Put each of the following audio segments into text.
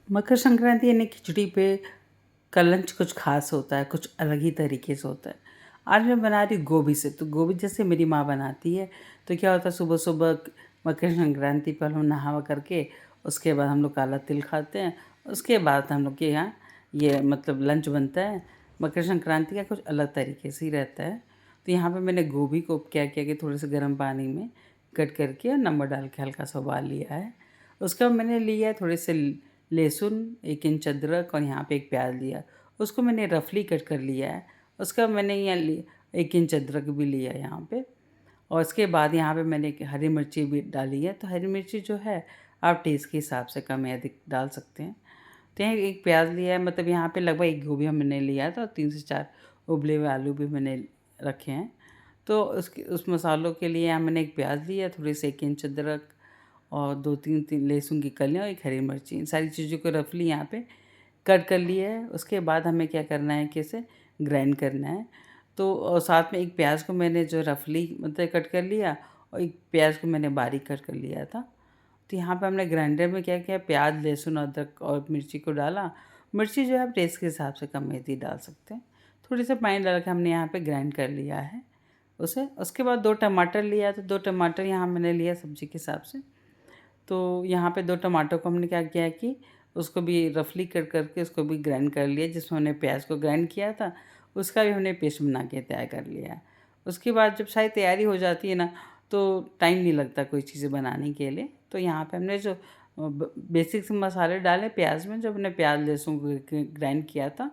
मकर संक्रांति यानी खिचड़ी पे का लंच कुछ ख़ास होता है, कुछ अलग ही तरीके से होता है। आज मैं बना रही हूँ गोभी से, तो गोभी जैसे मेरी माँ बनाती है, तो क्या होता है सुबह-सुबह मकर संक्रांति पर हम नहा करके उसके बाद हम लोग काला तिल खाते हैं। उसके बाद हम लोग के यहाँ ये मतलब लंच बनता है। मकर संक्रांति का कुछ अलग तरीके से ही रहता है। तो यहाँ पे मैंने गोभी को क्या किया कि थोड़े से गर्म पानी में कट करके और नमक डाल के हल्का सा उबाल लिया है। उसके बाद मैंने लिया है थोड़े से लहसुन, 1 इंच अदरक और यहाँ पे 1 प्याज़ लिया। उसको मैंने रफली कट कर लिया है। उसका मैंने यहाँ 1 इंच अदरक भी लिया है यहाँ पे। और उसके बाद यहाँ पे मैंने एक हरी मिर्ची भी डाली है। तो हरी मिर्ची जो है आप टेस्ट के हिसाब से कम या अधिक डाल सकते हैं। तो यहाँ 1 प्याज़ लिया है, मतलब यहाँ पे लगभग 1 गोभी मैंने लिया है, तो 3 से 4 उबले हुए आलू भी मैंने रखे हैं। तो उस मसालों के लिए यहाँ मैंने 1 प्याज़ लिया, थोड़े से 1 इंच अदरक और 2-3 लहसुन की कलियाँ और 1 हरी मिर्ची, इन सारी चीज़ों को रफली यहाँ पे कट कर लिया है। उसके बाद हमें क्या करना है कि इसे ग्राइंड करना है। तो और साथ में 1 प्याज़ को मैंने जो रफली मतलब कट कर लिया और 1 प्याज़ को मैंने बारीक कट कर लिया था। तो यहाँ पे हमने ग्राइंडर में क्या किया, प्याज़, लहसुन, अदरक और मिर्ची को डाला। मिर्ची जो है आप टेस्ट के हिसाब से कम ज़्यादा डाल सकते हैं। थोड़ी सा पानी डाल के हमने यहाँ पे ग्राइंड कर लिया है उसे। उसके बाद 2 टमाटर लिया, तो 2 टमाटर यहाँ मैंने लिया सब्ज़ी के हिसाब से। तो यहाँ पे 2 टमाटर को हमने क्या किया कि उसको भी रफली कट करके उसको भी ग्राइंड कर लिया, जिसमें हमने प्याज को ग्राइंड किया था, उसका भी हमने पेस्ट बना के तैयार कर लिया। उसके बाद जब सारी तैयारी हो जाती है ना, तो टाइम नहीं लगता कोई चीज़ें बनाने के लिए। तो यहाँ पे हमने जो बेसिक से मसाले डाले प्याज में, जो हमने प्याज लहसुन को ग्राइंड किया था।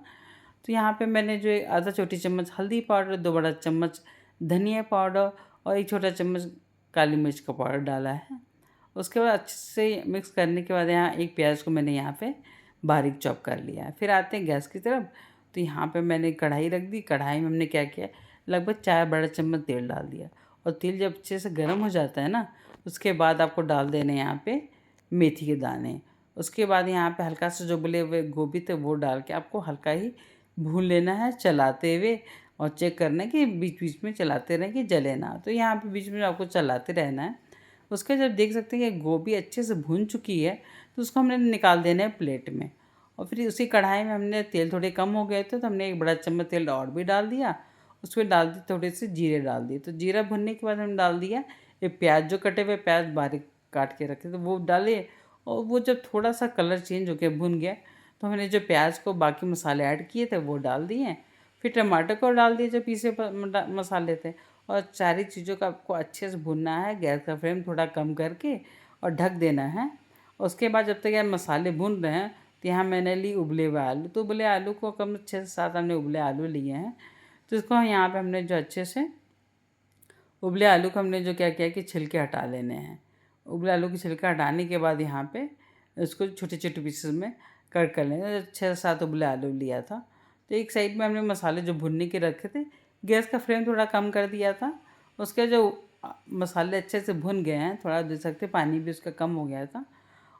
तो यहाँ पे मैंने जो आधा छोटी चम्मच हल्दी पाउडर, 2 बड़ा चम्मच धनिया पाउडर और 1 छोटा चम्मच काली मिर्च का पाउडर डाला है। उसके बाद अच्छे से मिक्स करने के बाद यहाँ 1 प्याज को मैंने यहाँ पे बारीक चॉप कर लिया है। फिर आते हैं गैस की तरफ। तो यहाँ पे मैंने कढ़ाई रख दी। कढ़ाई में हमने क्या किया, लगभग 4 बड़ा चम्मच तेल डाल दिया। और तेल जब अच्छे से गर्म हो जाता है ना, उसके बाद आपको डाल देने यहाँ पे मेथी के दाने। उसके बाद यहाँ पे हल्का सा जो उबले हुए गोभी थे वो डाल के आपको हल्का ही भून लेना है चलाते हुए। और चेक करना है कि बीच-बीच में चलाते रहें कि जले ना। तो यहाँ पे बीच में आपको चलाते रहना है। उसके जब देख सकते हैं कि गोभी अच्छे से भून चुकी है, तो उसको हमने निकाल देना है प्लेट में। और फिर उसी कढ़ाई में हमने तेल थोड़े कम हो गए थे, तो हमने 1 बड़ा चम्मच तेल और भी डाल दिया। उसमें डाल दिए थोड़े से जीरे डाल दिए। तो जीरा भुनने के बाद हमने डाल दिया ये प्याज, जो कटे हुए प्याज बारीक काट के रखे थे वो डाले। और वो जब थोड़ा सा कलर चेंज हो गया, भुन गया, तो हमने जो प्याज को बाकी मसाले ऐड किए थे वो डाल दिए। फिर टमाटर को डाल दिए जो पीसे मसाले थे। और सारी चीज़ों को आपको अच्छे से भुनना है, गैस का फ्लेम थोड़ा कम करके और ढक देना है। उसके बाद जब तक ये मसाले भुन रहे हैं, तो यहाँ मैंने ली उबले हुए आलू। तो उबले आलू को कम 6 से 7 हमने उबले आलू लिए हैं। तो इसको यहाँ पे हमने जो अच्छे से उबले आलू को हमने जो क्या किया कि छिलके हटा लेने हैं। उबले आलू के छिलके हटाने के बाद यहाँ पे इसको छोटे-छोटे पीसेस में कट कर लेंगे। 6 से 7 उबले आलू लिया था। तो एक साइड में हमने मसाले जो भुनने के रखे थे, गैस का फ्लेम थोड़ा कम कर दिया था। उसके जो मसाले अच्छे से भुन गए हैं, थोड़ा देख सकते हैं पानी भी उसका कम हो गया था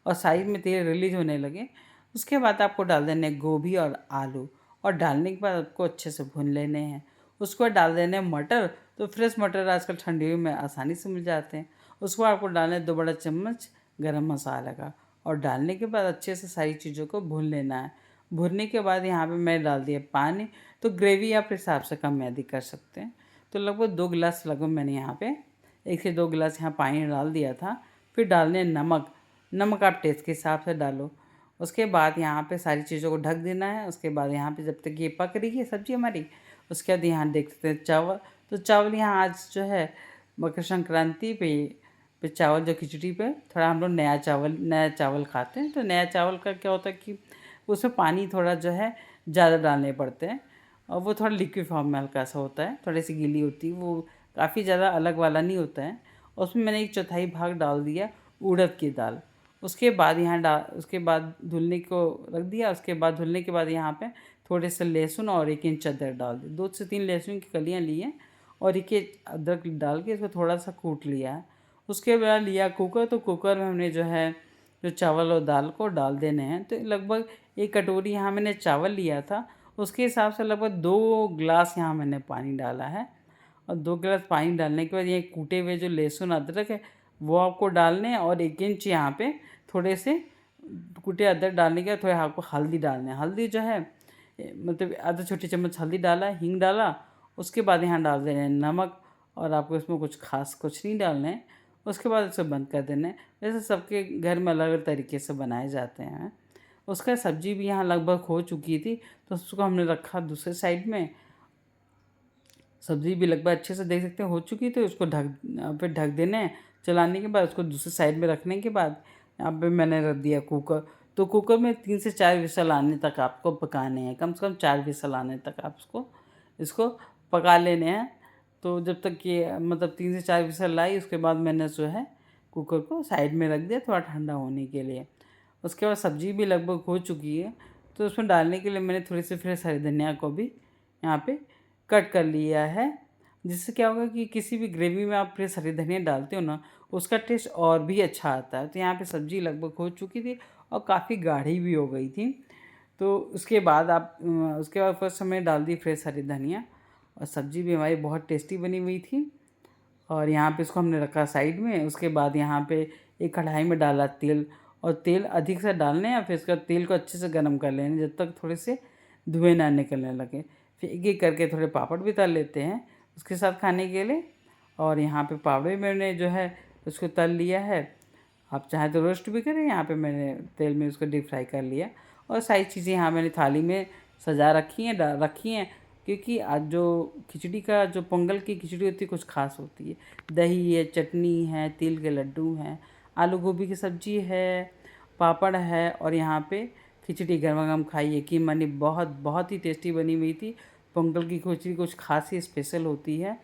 और साइड में तेल रिलीज़ होने लगे। उसके बाद आपको डाल देने हैं गोभी और आलू। और डालने के बाद आपको अच्छे से भून लेने हैं। उसके बाद डाल देने हैं मटर। तो फ्रेश मटर आजकल ठंडियों में आसानी से मिल जाते हैं। उसको आपको डालना है 2 बड़ा चम्मच गरम मसाला का। और डालने के बाद अच्छे से सारी चीज़ों को भून लेना है। भूनने के बाद यहाँ पे मैंने डाल दिया पानी। तो ग्रेवी आप हिसाब से कम या अधिक कर सकते हैं। तो लगभग 2 गिलास लगभग मैंने यहाँ पे 1 से 2 गिलास यहाँ पानी डाल दिया था। फिर डालने हैं नमक। नमक आप टेस्ट के हिसाब से डालो। उसके बाद यहाँ पे सारी चीज़ों को ढक देना है। उसके बाद यहाँ पे जब तक ये पक रही है सब्ज़ी हमारी, उसके बाद यहाँ देख सकते हैं चावल। तो चावल यहाँ आज जो है मकर संक्रांति पे चावल जो खिचड़ी पे थोड़ा हम लोग नया चावल खाते हैं। तो नया चावल का क्या होता है कि उसमें पानी थोड़ा जो है ज़्यादा डालने पड़ते हैं। और वो थोड़ा लिक्विड फॉर्म में हल्का सा होता है, थोड़ी सी गीली होती है वो, काफ़ी ज़्यादा अलग वाला नहीं होता है। और उसमें मैंने 1/4 भाग डाल दिया उड़द की दाल। उसके बाद धुलने को रख दिया। उसके बाद धुलने के बाद यहाँ पे थोड़े से लहसुन और 1 इंच अदरक डाल दिए। 2 से 3 लहसुन की कलियाँ ली हैं और 1 अदरक डाल के इसको थोड़ा सा कूट लिया है। उसके बाद लिया कुकर। तो कुकर में हमने जो है जो चावल और दाल को डाल देने हैं। तो लगभग 1 कटोरी यहाँ मैंने चावल लिया था, उसके हिसाब से लगभग 2 गिलास यहाँ मैंने पानी डाला है। और 2 गिलास पानी डालने के बाद ये कूटे हुए जो लहसुन अदरक है वो आपको डालने हैं। और 1 इंच यहाँ पे थोड़े से कुटे अदरक डालने के बाद थोड़ा आपको हल्दी डालना है। हल्दी जो है मतलब आधा छोटी चम्मच हल्दी डाला, हींग डाला, उसके बाद यहाँ डाल देना है नमक, और आपको इसमें कुछ खास कुछ नहीं डालना है। उसके बाद इसे बंद कर देना है। वैसे सबके घर में अलग अलग तरीके से बनाए जाते हैं। उसका सब्जी भी यहाँ लगभग हो चुकी थी, तो उसको हमने रखा दूसरे साइड में। सब्ज़ी भी लगभग अच्छे से देख सकते हैं हो चुकी, तो उसको फिर ढक देना है। चलाने के बाद उसको दूसरी साइड में रखने के बाद यहाँ पे मैंने रख दिया कुकर। तो कुकर में 3 से 4 विसल आने तक आपको पकाने हैं, कम से कम 4 विसल आने तक आप इसको पका लेने हैं। तो जब तक ये मतलब 3 से 4 विसल आई, उसके बाद मैंने जो है कुकर को साइड में रख दिया थोड़ा ठंडा होने के लिए। उसके बाद सब्ज़ी भी लगभग हो चुकी है, तो उसमें डालने के लिए मैंने थोड़ी सी फ्रेश हरी धनिया को भी यहाँ पे कट कर लिया है। जिससे क्या होगा कि किसी भी ग्रेवी में आप फ्रेश हरी धनिया डालते हो ना, उसका टेस्ट और भी अच्छा आता है। तो यहाँ पे सब्ज़ी लगभग हो चुकी थी और काफ़ी गाढ़ी भी हो गई थी। तो उसके बाद उसके बाद फर्स्ट हमने डाल दी फ्रेश हरी धनिया, और सब्ज़ी भी हमारी बहुत टेस्टी बनी हुई थी। और यहाँ पे इसको हमने रखा साइड में। उसके बाद यहाँ पे एक कढ़ाई में डाला तेल, और तेल अधिक से डालने हैं। फिर इसका तेल को अच्छे से गर्म कर लेना जब तक थोड़े से धुएँ ना निकलने लगे। फिर एक एक करके थोड़े पापड़ भी तल लेते हैं उसके साथ खाने के लिए। और यहाँ पे पापड़ मैंने जो है उसको तल लिया है। आप चाहें तो रोस्ट भी करें, यहाँ पे मैंने तेल में उसको डीप फ्राई कर लिया। और सारी चीज़ें यहाँ मैंने थाली में सजा रखी हैं, क्योंकि आज जो खिचड़ी का जो पोंगल की खिचड़ी होती है कुछ खास होती है। दही है, चटनी है, तिल के लड्डू हैं, आलू गोभी की सब्ज़ी है, पापड़ है, और यहाँ पे खिचड़ी गरमा-गरम खाइए। यकीन मानिए बहुत बहुत ही टेस्टी बनी हुई थी। पोंगल की खिचड़ी कुछ खास ही स्पेशल होती है।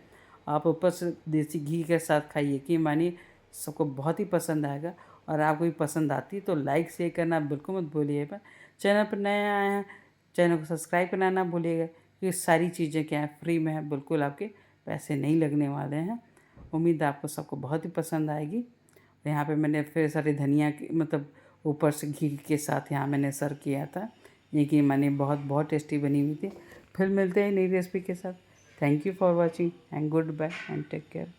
आप ऊपर से देसी घी के साथ खाइए, यकीन मानिए सबको बहुत ही पसंद आएगा। और आपको भी पसंद आती है तो लाइक शेयर करना बिल्कुल मत भूलिएगा। चैनल पर नए आए हैं, चैनल को सब्सक्राइब करना ना भूलिएगा। ये सारी चीज़ें क्या है फ्री में है, बिल्कुल आपके पैसे नहीं लगने वाले हैं। उम्मीद है आपको सबको बहुत ही पसंद आएगी। यहाँ पे मैंने फिर सारी धनिया की मतलब ऊपर से घी के साथ यहाँ मैंने सर्व किया था। ये कि मैंने बहुत बहुत टेस्टी बनी हुई थी। फिर मिलते हैं नई रेसिपी के साथ। Thank you for watching and goodbye and take care.